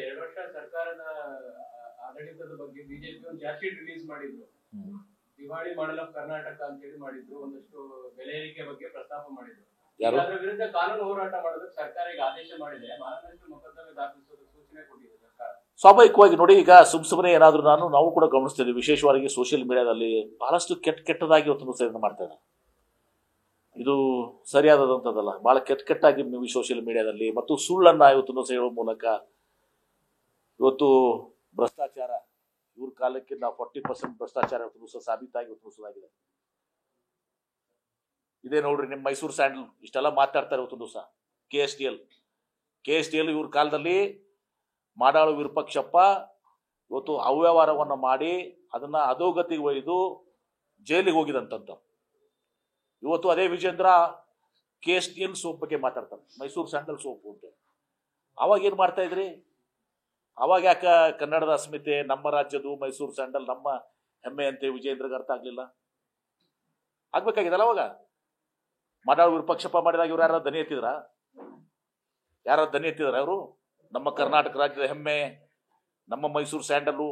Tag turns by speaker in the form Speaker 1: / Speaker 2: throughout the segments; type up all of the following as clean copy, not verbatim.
Speaker 1: 2 ವರ್ಷ ಸರ್ಕಾರದ ಆಡಳಿತದ ಬಗ್ಗೆ ಬಿಜೆಪಿ ಒಂದು ಚಾರ್ಜ್ ಶೀಟ್ ರಿಲೀಸ್ ಮಾಡಿದ್ರು. ದಿವಾಳಿ ಮಾಡಲ್ ಆಫ್ ಕರ್ನಾಟಕ ಅಂತ ಹೇಳಿ ಮಾಡಿದ್ರು. ಒಂದಷ್ಟು ಬೆಲೆ ಏರಿಕೆ ಬಗ್ಗೆ ಪ್ರಸ್ತಾಪ ಮಾಡಿದ್ರು. ಅದರ ವಿರುದ್ಧ ಕಾನೂನು ಹೋರಾಟ ಮಾಡೋದಕ್ಕೆ ಸರ್ಕಾರ ಈಗ ಆದೇಶ ಮಾಡಿದೆ. ಮಾನನಷ್ಟ ಮೊಕದ್ದಮೆ ದಾಖಲಿಸೋದಕ್ಕೆ ಸೂಚನೆ ಕೊಟ್ಟಿದೆ ಸರ್ಕಾರ.
Speaker 2: ಸ್ವಾಭಾವಿಕವಾಗಿ ನೋಡಿ, ಈಗ ಸುಮ್ಮನೆ ಏನಾದರೂ ನಾವು ಕೂಡ ಗಮನಿಸ್ತಿದ್ದೀವಿ, ವಿಶೇಷವಾಗಿ ಸೋಷಿಯಲ್ ಮೀಡಿಯಾದಲ್ಲಿ ಬಹಳಷ್ಟು ಕೆಟ್ಟದಾಗಿ ಇವತ್ತು ಸೇವನೆ ಮಾಡ್ತಾ ಇದ್ದಾರೆ. ಇದು ಸರಿಯಾದಂಥದ್ದಲ್ಲ. ಬಹಳ ಕೆಟ್ಟಾಗಿ ಸೋಷಿಯಲ್ ಮೀಡಿಯಾದಲ್ಲಿ ಮತ್ತು ಸುಳ್ಳನ್ನು ಇವತ್ತು ಹೇಳುವ ಮೂಲಕ ಇವತ್ತು ಭ್ರಷ್ಟಾಚಾರ, ಇವ್ರ ಕಾಲಕ್ಕೆ ನಾವು 40% ಭ್ರಷ್ಟಾಚಾರ ಇವತ್ತು ಸಾಬೀತಾಗಿ ಇವತ್ತು. ಇದೇ ನೋಡ್ರಿ, ನಿಮ್ಮ ಮೈಸೂರು ಸ್ಯಾಂಡಲ್ ಇಷ್ಟೆಲ್ಲ ಮಾತಾಡ್ತಾರೆ ಇವತ್ತು ದಿವಸ. KSTL ಇವ್ರ ಕಾಲದಲ್ಲಿ ಮಾಡಾಳು ವಿರೂಪಾಕ್ಷಪ್ಪ ಇವತ್ತು ಅವ್ಯವಹಾರವನ್ನು ಮಾಡಿ ಅದನ್ನ ಅಧೋಗತಿಗೆ ಒಯ್ದು ಜೈಲಿಗೆ ಹೋಗಿದಂಥದ್ದು. ಇವತ್ತು ಅದೇ ವಿಜೇಂದ್ರ KSTL ಸೋಪ್ ಬಗ್ಗೆ ಮಾತಾಡ್ತಾರೆ, ಮೈಸೂರು ಸ್ಯಾಂಡಲ್ ಸೋಪ್ ಅಂತ. ಅವಾಗ ಏನು ಮಾಡ್ತಾ ಇದ್ರಿ? ಅವಾಗ ಯಾಕೆ ಕನ್ನಡದ ಅಸ್ಮಿತೆ, ನಮ್ಮ ರಾಜ್ಯದು ಮೈಸೂರು ಸ್ಯಾಂಡಲ್ ನಮ್ಮ ಹೆಮ್ಮೆ ಅಂತ ವಿಜೇಂದ್ರಗೆ ಅರ್ಥ ಆಗ್ಲಿಲ್ಲ? ಆಗ್ಬೇಕಾಗಿದಲ್ಲ ಅವಾಗ. ಮಾಡಾಳು ವಿರೂಪಾಕ್ಷಪ್ಪ ಮಾಡಿದಾಗ ಇವ್ರು ಯಾರು ದನಿ ಎತ್ತಿದ್ರ? ಅವರು ನಮ್ಮ ಕರ್ನಾಟಕ ರಾಜ್ಯದ ಹೆಮ್ಮೆ, ನಮ್ಮ ಮೈಸೂರು ಸ್ಯಾಂಡಲ್ಲು.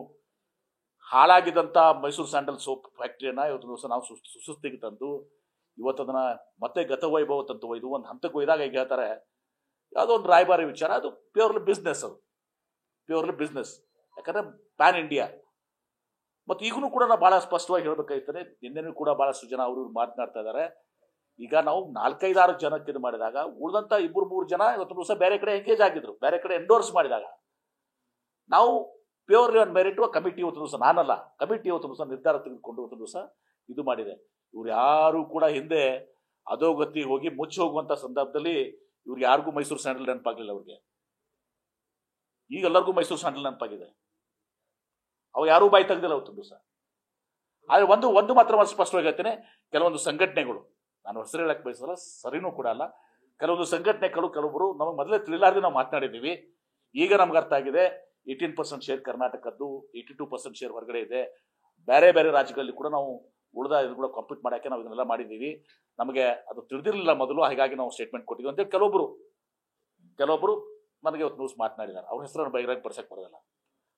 Speaker 2: ಹಾಳಾಗಿದ್ದಂಥ ಮೈಸೂರು ಸ್ಯಾಂಡಲ್ ಸೋಪ್ ಫ್ಯಾಕ್ಟ್ರಿಯನ್ನ ಇವತ್ತು ದಿವಸ ನಾವು ಸುಸ್ಥಿತಿಗೆ ತಂದು ಇವತ್ತು ಅದನ್ನ ಮತ್ತೆ ಗತವೈಭವ ತಂತು ಒಯ್ದು ಒಂದು ಹಂತಕ್ಕೆ ಒಯ್ದಾಗ ಈಗ ಹೇಳ್ತಾರೆ ಯಾವುದೋ ಒಂದು ರಾಯಭಾರಿ ವಿಚಾರ. ಅದು ಪ್ಯೂರ್ಲಿ ಬಿಸ್ನೆಸ್, ಯಾಕಂದ್ರೆ ಪ್ಯಾನ್ ಇಂಡಿಯಾ. ಮತ್ತು ಈಗಲೂ ಕೂಡ ನಾವು ಭಾಳ ಸ್ಪಷ್ಟವಾಗಿ ಹೇಳ್ಬೇಕಾಯ್ತಾನೆ. ನಿನ್ನೆನೂ ಕೂಡ ಭಾಳಷ್ಟು ಜನ ಅವರು ಮಾತನಾಡ್ತಾ ಇದ್ದಾರೆ. ಈಗ ನಾವು 4-5-6 ಜನಕ್ಕೆ ಇದು ಮಾಡಿದಾಗ ಉಳಿದಂಥ 2-3 ಜನ ಇವತ್ತು ದಿವಸ ಬೇರೆ ಕಡೆ ಎಂಗೇಜ್ ಆಗಿದ್ರು, ಬೇರೆ ಕಡೆ ಎಂಡೋರ್ಸ್ ಮಾಡಿದಾಗ ನಾವು ಪ್ಯೂರ್ಲಿ ಒಂದು ಮೆರಿಟ್ ಕಮಿಟಿ ಇವತ್ತು ದಿವಸ, ನಾನಲ್ಲ ಕಮಿಟಿ ಇವತ್ತು ದಿವಸ ನಿರ್ಧಾರ ತೆಗೆದುಕೊಂಡು ಇವತ್ತು ದಿವಸ ಇದು ಮಾಡಿದೆ. ಇವ್ರು ಯಾರು ಕೂಡ ಹಿಂದೆ ಅಧೋಗತಿ ಹೋಗಿ ಮುಚ್ಚಿ ಹೋಗುವಂತ ಸಂದರ್ಭದಲ್ಲಿ ಇವ್ರು ಯಾರಿಗೂ ಮೈಸೂರು ಸ್ಯಾಂಡಲ್ ನೆನಪಾಗಲಿಲ್ಲ. ಅವ್ರಿಗೆ ಈಗ ಎಲ್ಲರಿಗೂ ಮೈಸೂರು ಸ್ಯಾಂಡಲ್ ನೆನಪಾಗಿದೆ. ಅವು ಯಾರೂ ಬಾಯಿ ತೆಗ್ದಿಲ್ಲ ಅವತ್ತು ದಿವಸ. ಆದರೆ ಒಂದು ಮಾತ್ರ ಸ್ಪಷ್ಟವಾಗಿ ಹೇಳ್ತೇನೆ, ಕೆಲವೊಂದು ಸಂಘಟನೆಗಳು, ನಾನು ಹೆಸರು ಹೇಳಕ್ ಬಯಸಲ್ಲ, ಸರಿನೂ ಕೂಡ ಅಲ್ಲ, ಕೆಲವೊಂದು ಸಂಘಟನೆಗಳು ಕೆಲವೊಬ್ಬರು ನಮಗೆ ಮೊದಲೇ ತಿಳಿಲಾರ್ದೆ ನಾವು ಮಾತನಾಡಿದ್ದೀವಿ. ಈಗ ನಮ್ಗೆ ಅರ್ಥ ಆಗಿದೆ 18% ಶೇರ್ ಕರ್ನಾಟಕದ್ದು, 82% ಶೇರ್ ಹೊರಗಡೆ ಇದೆ. ಬೇರೆ ಬೇರೆ ರಾಜ್ಯಗಳಲ್ಲಿ ಕೂಡ ನಾವು ಉಳಿದ ಇದು ಕೂಡ ಕಂಪ್ಲೀಟ್ ಮಾಡೋಕ್ಕೆ ನಾವು ಇದನ್ನೆಲ್ಲ ಮಾಡಿದ್ದೀವಿ. ನಮಗೆ ಅದು ತಿಳಿದಿರಲಿಲ್ಲ ಮೊದಲು, ಹಾಗಾಗಿ ನಾವು ಸ್ಟೇಟ್ಮೆಂಟ್ ಕೊಟ್ಟಿದ್ದೀವಿ ಅಂತೇಳಿ ಕೆಲವೊಬ್ಬರು ನನಗೆ ಇವತ್ತು ನ್ಯೂಸ್ ಮಾತನಾಡಿದ್ದಾರೆ. ಅವ್ರ ಹೆಸರನ್ನು ಬಹಿರಂಗ ಪಡಿಸಕ್ಕೆ ಬರೋಲ್ಲ.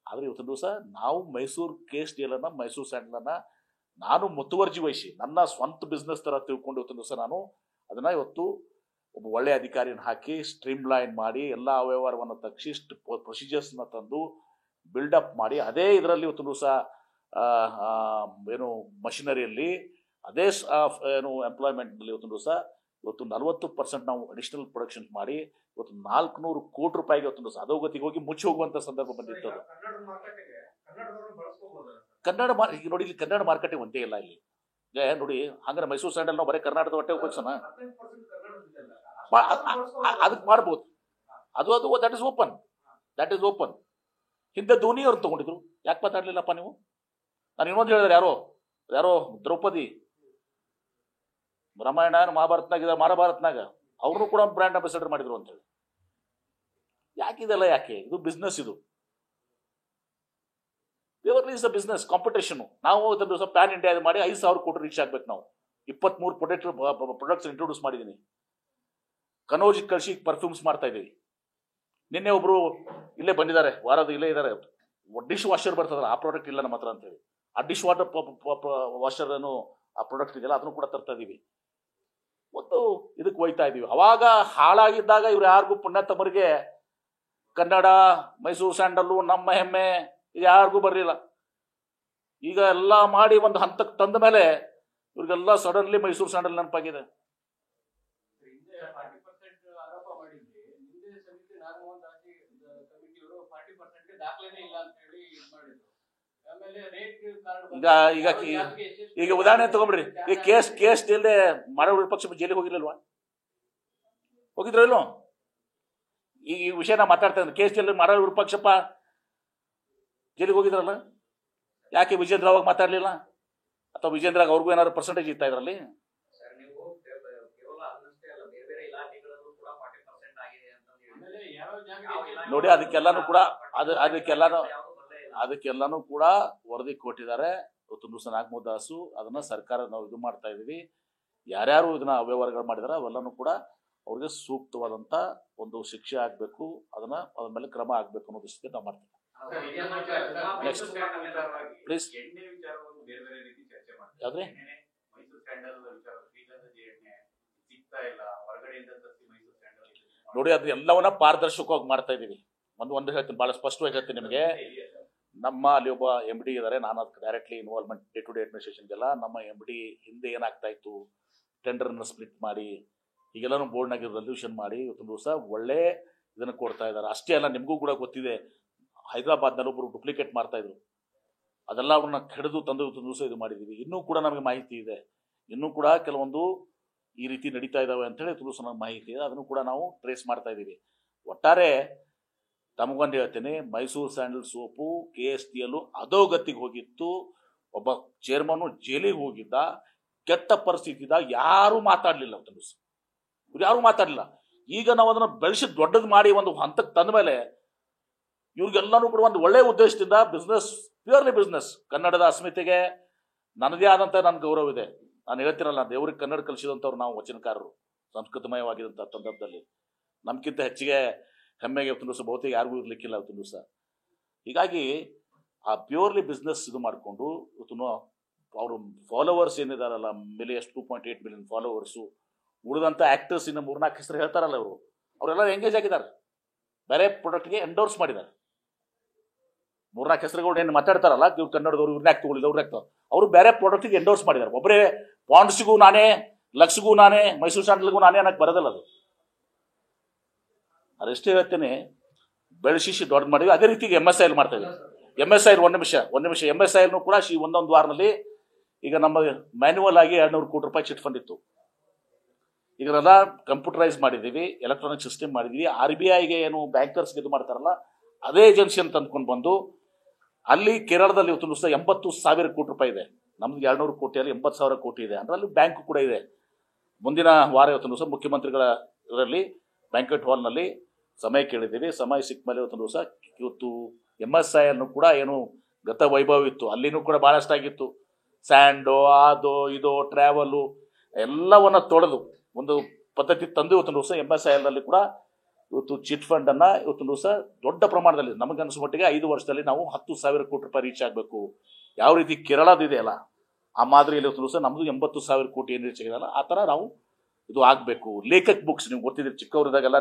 Speaker 2: ಆದರೆ ಇವತ್ತು ದಿವಸ ನಾವು ಮೈಸೂರು KSTL ಅನ್ನ, ಮೈಸೂರು ಸ್ಯಾಂಡಲ್ ಅನ್ನ ನಾನು ಮುತುವರ್ಜಿ ವಹಿಸಿ ನನ್ನ ಸ್ವಂತ ಬಿಸ್ನೆಸ್ ತರ ತಿಳ್ಕೊಂಡು ಇವತ್ತು ದಿವಸ ನಾನು ಅದನ್ನ ಇವತ್ತು ಒಬ್ಬ ಒಳ್ಳೆಯ ಅಧಿಕಾರಿಯನ್ನು ಹಾಕಿ ಸ್ಟ್ರೀಮ್ ಲೈನ್ ಮಾಡಿ ಎಲ್ಲ ಅವ್ಯವಹಾರವನ್ನು ತಗ್ಸಿ ಪ್ರೊಸೀಜರ್ಸ್ನ ತಂದು ಬಿಲ್ಡಪ್ ಮಾಡಿ ಅದೇ ಇದರಲ್ಲಿ ಇವತ್ತು ದಿವಸ ಏನು ಮಷಿನರಿಯಲ್ಲಿ ಅದೇ ಏನು ಎಂಪ್ಲಾಯ್ಮೆಂಟ್ನಲ್ಲಿ ಇವತ್ತು ದಿವಸ ಇವತ್ತು 40% ನಾವು ಅಡಿಷನಲ್ ಪ್ರೊಡಕ್ಷನ್ ಮಾಡಿ ಇವತ್ತು 400 ಕೋಟಿ ರೂಪಾಯಿಗೆ ಇವತ್ತು ದಿವಸ ಅಧೋಗತಿಗೆ ಹೋಗಿ ಮುಚ್ಚಿ ಹೋಗುವಂತ ಸಂದರ್ಭ ಬಂದಿತ್ತು. ಕನ್ನಡ ಈಗ ನೋಡಿ, ಇಲ್ಲಿ ಕನ್ನಡ ಮಾರ್ಕೆಟಿಂಗ್ ಒಂದೇ ಇಲ್ಲ ಇಲ್ಲಿ. ನೋಡಿ ಹಂಗಾರೆ ಮೈಸೂರು ಸ್ಯಾಂಡಲ್ ನಾವು ಬರೀ ಕರ್ನಾಟಕದ ಹೊಟ್ಟೆ ಉಪಯೋಗಿಸೋಣ, ಅದಕ್ಕೆ ಮಾಡ್ಬೋದು. ಅದು ದಟ್ ಇಸ್ ಓಪನ್. ಹಿಂದೆ ಧೋನಿ ಅವ್ರು ತಗೊಂಡಿದ್ರು, ಯಾಕೆ ಮಾತಾಡ್ಲಿಲ್ಲಪ್ಪ ನೀವು? ನಾನು ಇನ್ನೊಂದು ಹೇಳಿದ್ರೆ ಯಾರೋ ದ್ರೌಪದಿ ರಾಮಾಯಣ ಮಹಾಭಾರತ್ನಾಗ ಅವ್ರನ್ನೂ ಕೂಡ ಬ್ರ್ಯಾಂಡ್ ಅಂಬಾಸಿಡರ್ ಮಾಡಿದ್ರು ಅಂತೇಳಿ. ಯಾಕೆ ಇದು ಬಿಸ್ನೆಸ್, ಇದು purely is the business competition. ನಾವು ಅದನ್ನು ದಿವಸ ಪ್ಯಾನ್ ಇಂಡಿಯಾ ಮಾಡಿ 5,000 ಕೋಟಿ ರೀಚ್ ಆಗ್ಬೇಕು. ನಾವು 23 ಪ್ರೊಡಕ್ಟ್ಸ್ ಇಂಟ್ರೊಡ್ಯೂಸ್ ಮಾಡಿದ್ದೀನಿ. ಕನೋಜ್ ಕಳಿಸಿ ಪರ್ಫ್ಯೂಮ್ಸ್ ಮಾಡ್ತಾ ಇದ್ದೀವಿ. ನಿನ್ನೆ ಒಬ್ರು ಇಲ್ಲೇ ಬಂದಿದ್ದಾರೆ, ಇಲ್ಲೇ ಇದ್ದಾರೆ, ಡಿಶ್ ವಾಷರ್ ಬರ್ತದಲ್ಲ, ಆ ಪ್ರಾಡಕ್ಟ್ ಇಲ್ಲ ನಮ್ಮ ಹತ್ರ ಅಂತೇಳಿ. ಆ ಡಿಶ್ ವಾಷರ್ ಏನು ಆ ಪ್ರಾಡಕ್ಟ್ ಇದೆಯಲ್ಲ ಅದನ್ನು ಕೂಡ ತರ್ತಾ ಇದೀವಿ. ಮತ್ತು ಇದಕ್ಕೆ ಒಯ್ತಾ ಇದೀವಿ. ಅವಾಗ ಹಾಳಾಗಿದ್ದಾಗ ಇವ್ರು ಯಾರಿಗೂ ಪುಣ್ಯಾತಮರಿಗೆ ಕನ್ನಡ, ಮೈಸೂರು ಸ್ಯಾಂಡಲ್ಲು, ನಮ್ಮ ಹೆಮ್ಮೆ ಇದು ಯಾರಿಗೂ ಬರಲಿಲ್ಲ. ಈಗ ಎಲ್ಲ ಮಾಡಿ ಒಂದು ಹಂತಕ್ಕೆ ತಂದ ಮೇಲೆ ಇವ್ರಿಗೆಲ್ಲ ಸಡನ್ಲಿ ಮೈಸೂರು ಸ್ಯಾಂಡಲ್ ನೆನಪಾಗಿದೆ. ಈಗ ಉದಾಹರಣೆ ತಗೊಂಡ್ಬಿಡ್ರಿ, ಈ KSTL ಮಾಡೋ ವಿಪಕ್ಷ ಜೈಲಿಗೆ ಹೋಗಿರ್ಲಿಲ್ವಾ? ಹೋಗಿದ್ರು ಇಲ್ವೋ? ಈ ವಿಷಯ ನಾ ಮಾತಾಡ್ತಾ ಇದ್ದೀನಿ. KSTL ಮಾಡೋ ವಿಪಕ್ಷಪ್ಪ ಜೈಲಿಗೆ ಹೋಗಿದ್ರಲ್ಲ, ಯಾಕೆ ವಿಜೇಂದ್ರ ಅವಾಗ ಮಾತಾಡ್ಲಿಲ್ಲ? ಅಥವಾ ವಿಜೇಂದ್ರ ಅವ್ರಿಗೂ ಏನಾದ್ರು ಪರ್ಸೆಂಟೇಜ್ ಇತ್ತ ಇದರಲ್ಲಿ? ನೋಡಿ, ಅದಕ್ಕೆಲ್ಲಾನು ಕೂಡ ವರದಿ ಕೊಟ್ಟಿದ್ದಾರೆ. ಇವತ್ತು ದಿವಸ ನಾಗಮೋಹನ್ ದಾಸು ಅದನ್ನ ಸರ್ಕಾರ ನಾವು ಇದು ಮಾಡ್ತಾ ಇದೀವಿ. ಯಾರ್ಯಾರು ಇದನ್ನ ಅವ್ಯವಹಾರಗಳು ಮಾಡಿದಾರೆ ಅವೆಲ್ಲನೂ ಕೂಡ ಅವ್ರಿಗೆ ಸೂಕ್ತವಾದಂಥ ಒಂದು ಶಿಕ್ಷೆ ಆಗಬೇಕು, ಅದ್ರ ಮೇಲೆ ಕ್ರಮ ಆಗಬೇಕು ಅನ್ನೋ ದೃಷ್ಟಿಗೆ ನಾವು ಮಾಡ್ತೀವಿ. ಪ್ಲೀಸ್ ಯಾವ್ದ್ರಿ ನೋಡಿ, ಅದು ಎಲ್ಲವನ್ನ ಪಾರದರ್ಶಕವಾಗಿ ಮಾಡ್ತಾ ಇದೀವಿ. ಒಂದು ಹೇಳ್ತೀನಿ, ಬಹಳ ಸ್ಪಷ್ಟವಾಗಿ ಹೇಳ್ತೀನಿ ನಿಮಗೆ. ನಮ್ಮ ಅಲ್ಲಿ ಒಬ್ಬ MD ಇದ್ದಾರೆ, ನಾನು ಅದಕ್ಕೆ directly involvement day to day ಅಡ್ಮಿನಿಸ್ಟ್ರೇಷನ್ಗೆಲ್ಲ. ನಮ್ಮ MD ಹಿಂದೆ ಏನಾಗ್ತಾ ಇತ್ತು, ಟೆಂಡರ್ನ ಸ್ಪ್ಲಿಟ್ ಮಾಡಿ ಈಗೆಲ್ಲರೂ ಬೋರ್ಡ್ನಾಗ ರೆಸಲ್ಯೂಷನ್ ಮಾಡಿ ಇವತ್ತು ದಿವಸ ಒಳ್ಳೆ ಇದನ್ನು ಕೊಡ್ತಾ ಇದ್ದಾರೆ. ಅಷ್ಟೇ ಅಲ್ಲ, ನಿಮಗೂ ಕೂಡ ಗೊತ್ತಿದೆ, ಹೈದರಾಬಾದ್ನಲ್ಲಿ ಒಬ್ಬರು ಡುಪ್ಲಿಕೇಟ್ ಮಾಡ್ತಾ ಇದ್ರು, ಅದೆಲ್ಲ ಅವ್ರನ್ನ ಕೆಡೆದು ತಂದು ಇವತ್ತು ದಿವಸ ಇದು ಮಾಡಿದ್ದೀವಿ. ಇನ್ನೂ ಕೂಡ ನಮಗೆ ಮಾಹಿತಿ ಇದೆ, ಇನ್ನೂ ಕೂಡ ಕೆಲವೊಂದು ಈ ರೀತಿ ನಡೀತಾ ಇದ್ದಾವೆ ಅಂತೇಳಿ ಇವತ್ತು ದಿವಸ ನಮಗೆ ಮಾಹಿತಿ ಇದೆ, ಅದನ್ನು ಕೂಡ ನಾವು ಟ್ರೇಸ್ ಮಾಡ್ತಾ ಇದ್ದೀವಿ. ಒಟ್ಟಾರೆ ತಮಗೊಂದು ಹೇಳ್ತೇನೆ, ಮೈಸೂರು ಸ್ಯಾಂಡಲ್ ಸೋಪು KSTL ಅಧೋಗತಿಗೆ ಹೋಗಿತ್ತು. ಒಬ್ಬ ಚೇರ್ಮನ್ನು ಜೈಲಿಗೆ ಹೋಗಿದ್ದ, ಕೆಟ್ಟ ಪರಿಸ್ಥಿತಿದಾಗ ಯಾರೂ ಮಾತಾಡಲಿಲ್ಲ, ಅವತ್ತು ದಿವಸ ಇವ್ರು ಯಾರೂ ಮಾತಾಡಲಿಲ್ಲ. ಈಗ ನಾವು ಅದನ್ನು ಬೆಳೆಸಿ ದೊಡ್ಡದು ಮಾಡಿ ಒಂದು ಹಂತಕ್ಕೆ ತಂದ ಮೇಲೆ ಇವ್ರಿಗೆಲ್ಲನೂ ಕೂಡ ಒಂದು ಒಳ್ಳೆಯ ಉದ್ದೇಶದಿಂದ ಬಿಸ್ನೆಸ್, ಪ್ಯೂರ್ಲಿ ಬಿಸ್ನೆಸ್, ಕನ್ನಡದ ಅಸ್ಮಿತೆಗೆ ನನ್ನದೇ ಆದಂಥ ನನ್ನ ಗೌರವ ಇದೆ. ನಾನು ಹೇಳ್ತೀನಲ್ಲ, ದೇವ್ರಿಗೆ ಕನ್ನಡ ಕಲಿಸಿದಂಥವ್ರು ನಾವು ವಚನಕಾರರು, ಸಂಸ್ಕೃತಮಯವಾಗಿದ್ದಂಥ ಸಂದರ್ಭದಲ್ಲಿ ನಮ್ಗಿಂತ ಹೆಚ್ಚಿಗೆ ಹೆಮ್ಮೆಗೆ ಇವತ್ತು ದಿವಸ ಬಹುತೇಕ ಯಾರಿಗೂ ಇರ್ಲಿಕ್ಕಿಲ್ಲ ಇವತ್ತು ದಿವಸ. ಹೀಗಾಗಿ ಆ ಪ್ಯೂರ್ಲಿ ಬಿಸ್ನೆಸ್ ಇದು ಮಾಡಿಕೊಂಡು ಇವತ್ತು ಅವರು ಫಾಲೋವರ್ಸ್ ಏನಿದಾರಲ್ಲ, ಎಷ್ಟು 2.8 ಮಿಲಿಯನ್ ಫಾಲೋವರ್ಸು, ಉಳಿದಂಥ ಆ್ಯಕ್ಟರ್ಸ್ ಇನ್ನು 3-4 ಹೆಸರು ಹೇಳ್ತಾರಲ್ಲ ಅವರು, ಅವರೆಲ್ಲ ಎಂಗೇಜ್ ಆಗಿದ್ದಾರೆ, ಬೇರೆ ಪ್ರಾಡಕ್ಟ್ಗೆ ಎಂಡೋರ್ಸ್ ಮಾಡಿದ್ದಾರೆ. 3-4 ಹೆಸರುಗಳು ಏನು ಮಾತಾಡ್ತಾರಲ್ಲ, ಇವ್ರು ಕನ್ನಡದವ್ರು, ಇವ್ರನ್ನ ಯಾಕೆ ತಗೊಳ್ಳಿದ್ರು, ಅವ್ರು ಯಾಕೆ ಅವರು ಬೇರೆ ಪ್ರಾಡಕ್ಟಿಗೆ ಎಂಡೋರ್ಸ್ ಮಾಡಿದ್ದಾರೆ. ಒಬ್ಬರೇ ಪಾಂಡ್ಸ್ಗೂ ನಾನೇ, ಲಕ್ಸ್ಗೂ ನಾನೇ, ಮೈಸೂರು ಸ್ಯಾಂಡಲ್ಗೂ ನಾನೇ ಅನ್ನಕ್ಕೆ ಬರೋದಲ್ಲ ಅದು. ಅದೆಷ್ಟೇ ಹೇಳ್ತೇನೆ, ಬೆಳೆಸಿ ದೊಡ್ಡ ಮಾಡಿದ್ವಿ. ಅದೇ ರೀತಿಗೆ MSIL ಮಾಡ್ತಾ ಇದ್ದೀವಿ. MSIL ಒಂದು ನಿಮಿಷ MSIL ಕೂಡ ಒಂದೊಂದು ವಾರದಲ್ಲಿ ಈಗ ನಮ್ಮ ಮ್ಯಾನ್ಯುವಲ್ ಆಗಿ 200 ಕೋಟಿ ರೂಪಾಯಿ ಚಿಟ್ ಫಂಡ್ ಇತ್ತು, ಈಗೆಲ್ಲ ಕಂಪ್ಯೂಟರೈಸ್ ಮಾಡಿದ್ದೀವಿ, ಎಲೆಕ್ಟ್ರಾನಿಕ್ ಸಿಸ್ಟಮ್ ಮಾಡಿದ್ದೀವಿ. RBIಗೆ ಏನು ಬ್ಯಾಂಕರ್ಸ್ಗೆ ಇದು ಮಾಡ್ತಾರಲ್ಲ, ಅದೇ ಏಜೆನ್ಸಿಯನ್ನು ತಂದ್ಕೊಂಡು ಬಂದು ಅಲ್ಲಿ ಕೇರಳದಲ್ಲಿ ಇವತ್ತು ದಿವಸ 80,000 ಕೋಟಿ ರೂಪಾಯಿ ಇದೆ, ನಮ್ದು 200 ಕೋಟಿಯಲ್ಲಿ 80,000 ಕೋಟಿ ಇದೆ. ಅಂದರೆ ಅಲ್ಲಿ ಬ್ಯಾಂಕ್ ಕೂಡ ಇದೆ. ಮುಂದಿನ ವಾರ ಇವತ್ತು ದಿವಸ ಮುಖ್ಯಮಂತ್ರಿಗಳ ಇದರಲ್ಲಿ ಬ್ಯಾಂಕ್ವೆಟ್ ಹಾಲ್ನಲ್ಲಿ ಸಮಯ ಕೇಳಿದ್ದೀವಿ. ಸಮಯ ಸಿಕ್ಕ ಮೇಲೆ ಇವತ್ತು MSIL ಕೂಡ ಏನು ಗತ ವೈಭವ ಇತ್ತು, ಅಲ್ಲಿನೂ ಕೂಡ ಭಾಳಷ್ಟು ಆಗಿತ್ತು. ಸ್ಯಾಂಡೋ, ಅದು ಇದು ಟ್ರಾವೆಲು ಎಲ್ಲವನ್ನ ತೊಳೆದು ಒಂದು ಪದ್ಧತಿ ತಂದು ಇವತ್ತು ದಿವಸ MSIL ಕೂಡ ಇವತ್ತು ಚಿಟ್ ಫಂಡನ್ನು ಇವತ್ತು ದಿವಸ ದೊಡ್ಡ ಪ್ರಮಾಣದಲ್ಲಿ, ನಮಗನ್ನಿಸೋ ಮಟ್ಟಿಗೆ 5 ವರ್ಷದಲ್ಲಿ ನಾವು 10,000 ಕೋಟಿ ರೂಪಾಯಿ ರೀಚ್ ಆಗಬೇಕು. ಯಾವ ರೀತಿ ಕೇರಳದಿದೆಯಲ್ಲ ಆ ಮಾದರಿಯಲ್ಲಿ ಇವತ್ತು ದಿವಸ ನಮ್ಮದು 80,000 ಕೋಟಿ ಏನು ರೀಚ್ ಆಗಿದೆಯಲ್ಲ, ಆ ಥರ ನಾವು ಇದು ಆಗಬೇಕು. ಲೇಖಕ್ ಬುಕ್ಸ್ ನೀವು ಗೊತ್ತಿದ್ದೀರಿ, ಚಿಕ್ಕವರಿದಾಗೆಲ್ಲ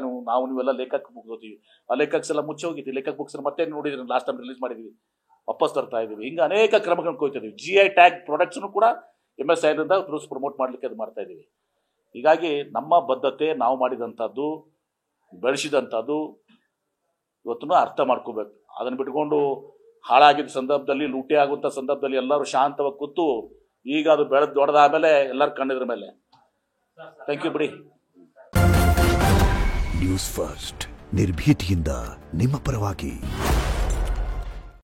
Speaker 2: ನೀವೆಲ್ಲ ಲೇಖಕ್ ಬುಕ್ ಓದ್ತೀವಿ. ಆ ಲೇಖಕ್ಸ್ ಎಲ್ಲ ಮುಚ್ಚಿ ಹೋಗಿದ್ದೀವಿ. ಲೇಖಕ್ ಬುಕ್ಸ್ ಮತ್ತೆ ನೋಡಿದ್ರಿ, ಲಾಸ್ಟ್ ಟೈಮ್ ರಿಲೀಸ್ ಮಾಡಿದ್ವಿ, ವಾಪಸ್ ತರ್ತಾ ಇದ್ದೀವಿ. ಹಿಂಗೆ ಅನೇಕ ಕ್ರಮಗಳನ್ನು ಕೊಯ್ತಿದ್ದೀವಿ. GI ಟ್ಯಾಗ್ ಪ್ರಾಡಕ್ಟ್ಸ್ನು ಕೂಡ MSIL ಪ್ರಮೋಟ್ ಮಾಡಲಿಕ್ಕೆ ಅದು ಮಾಡ್ತಾ ಇದ್ದೀವಿ. ಹೀಗಾಗಿ ನಮ್ಮ ಬದ್ಧತೆ, ನಾವು ಮಾಡಿದಂಥದ್ದು, ಬೆಳೆಸಿದಂಥದ್ದು ಇವತ್ತು ಅರ್ಥ ಮಾಡ್ಕೋಬೇಕು. ಅದನ್ನು ಬಿಟ್ಕೊಂಡು ಹಾಳಾಗಿದ್ದ ಸಂದರ್ಭದಲ್ಲಿ, ಲೂಟಿ ಆಗುವಂಥ ಸಂದರ್ಭದಲ್ಲಿ ಎಲ್ಲರೂ ಶಾಂತವಾಗಿ ಕೂತು, ಈಗ ಅದು ಬೆಳೆದು ದೊಡ್ಡದಾದ್ಮೇಲೆ ಎಲ್ಲರ ಕಣ್ಣಿದ್ರ ಮೇಲೆ. ಥ್ಯಾಂಕ್ ಯು ಬಿಡಿ.
Speaker 3: ನ್ಯೂಸ್ ಫಸ್ಟ್, ನಿರ್ಭೀತಿಯಿಂದ ನಿಮ್ಮ ಪರವಾಗಿ.